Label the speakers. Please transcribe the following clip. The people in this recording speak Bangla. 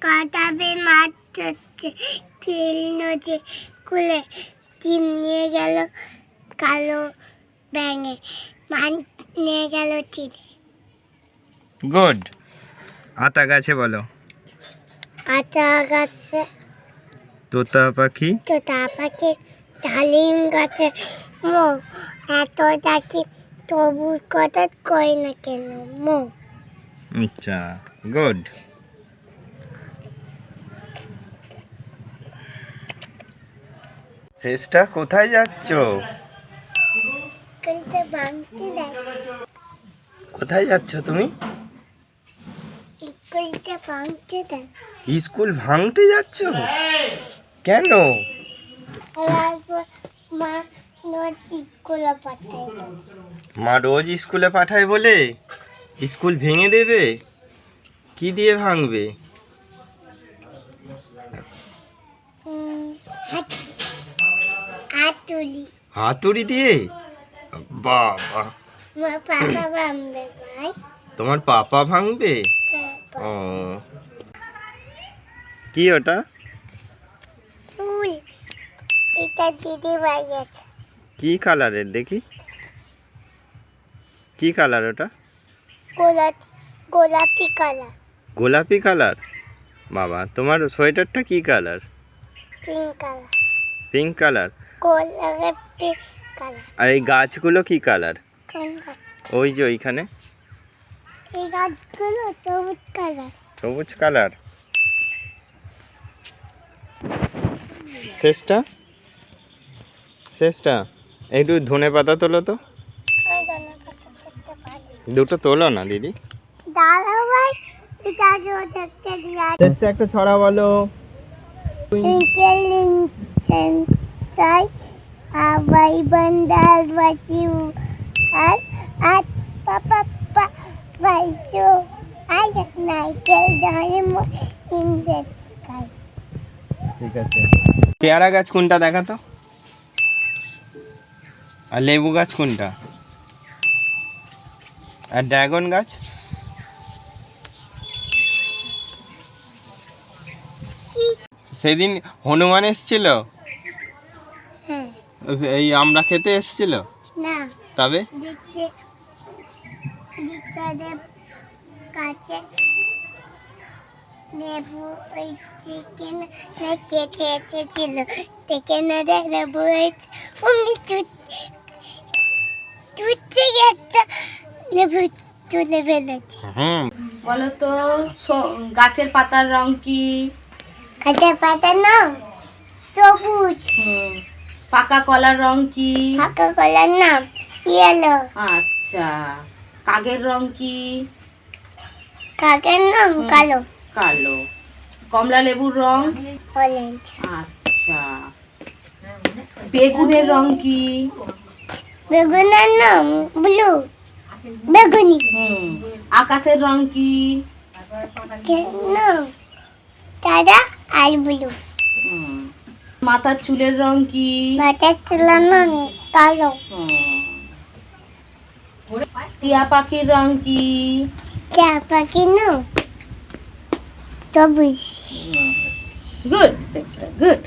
Speaker 1: কাটাবে মাছ হচ্ছে তিল নদী কুলে ডিম নিয়ে গেল কালো ব্যাঙে মান নিয়ে গেল তীরে।
Speaker 2: গুড। আতা গাছে বলো।
Speaker 1: আতা গাছে
Speaker 2: তোতা পাখি
Speaker 1: ডালিম গাছে মো এত ডাকি তবু কথা কই না কেন মো।
Speaker 2: আচ্ছা, গুড। শেষটা কোথায় যাচ্ছ?
Speaker 1: স্কুলটা ভাঙতে যাচ্ছি।
Speaker 2: কোথায় যাচ্ছ তুমি?
Speaker 1: স্কুলটা ভাঙতে যাচ্ছি।
Speaker 2: স্কুল ভাঙতে যাচ্ছ? কেন?
Speaker 1: মা নদী স্কুলে পাঠায়।
Speaker 2: মা রোজ স্কুলে পাঠায় বলে স্কুল ভেঙে দেবে? কি দিয়ে ভাঙবে?
Speaker 1: হাতুড়ি।
Speaker 2: হাতুড়ি দিয়ে? বাবা,
Speaker 1: মা পাপা ভাঙবে ভাই।
Speaker 2: তোমার পাপা ভাঙবে? ও, কি ওটা?
Speaker 1: ফুল। এটা দিদি ভাই আছে।
Speaker 2: কি কালারের দেখি? কি কালার ওটা?
Speaker 1: গোলাপি কালার।
Speaker 2: গোলাপি কালার? বাবা, তোমার সোয়েটারটা কি colour?
Speaker 1: Pink colour.
Speaker 2: Pink colour?
Speaker 1: গোলাপি কালার।
Speaker 2: আর এই গাছগুলো কি কালার?
Speaker 1: কোন গাছ?
Speaker 2: ওই যে ওইখানে
Speaker 1: এই গাছগুলো সবুজ কালার।
Speaker 2: সবুজ কালার। শেষটা একটু ধনে পাতা তোলো তো।
Speaker 1: ওই জন্য কত দেখতে পারি।
Speaker 2: দুটো তোলো না দিদি।
Speaker 1: দাদা ভাই এটা যে দেখতে দিয়া
Speaker 2: শেষটা একটা ছড়া বলো।
Speaker 1: তাই আবাই বন্দাল বাচিউ আর আর পাপা বাইচো আই নাইকেল ডালে মো ইন দ্য স্কাই।
Speaker 2: ঠিক আছে। পেয়ারা গাছ কোনটা দেখা তো? আর লেবু গাছ কোনটা? আর ড্রাগন গাছ? সেদিন হনুমান এসেছিল?
Speaker 1: হ্যাঁ।
Speaker 2: এই আমরা খেতে এসেছিল?
Speaker 1: না।
Speaker 2: তবে
Speaker 1: দিতাদের কাছে নেবু ওই চিকেন কেটে এসেছিল চিকেন নেবু হয়েছে অমনি তুচ্ছে একটা নেবু তুলে ফেলেছে।
Speaker 3: বলো তো গাছের পাতার রং কি?
Speaker 1: গাছের পাতার নাম সবুজ।
Speaker 3: পাকা কলার রং কি?
Speaker 1: পাকা কলার নাম ইয়েলো।
Speaker 3: আচ্ছা, কাকের রং কি?
Speaker 1: কাকের নাম কালো।
Speaker 3: কালো। কমলা লেবুর রং?
Speaker 1: অরেঞ্জ।
Speaker 3: আচ্ছা, বেগুনের রং কি?
Speaker 1: বেগুনের নাম ব্লু বেগুনি।
Speaker 3: আকাশের রং কি?
Speaker 1: কেন সাদা আর ব্লু।
Speaker 3: মাথার চুলের রং কি?
Speaker 1: মাথার চুলের নাম কালো।
Speaker 3: টিয়া পাখির রং কি?
Speaker 1: টিয়া পাখির নাম সবুজ।
Speaker 3: Good, good.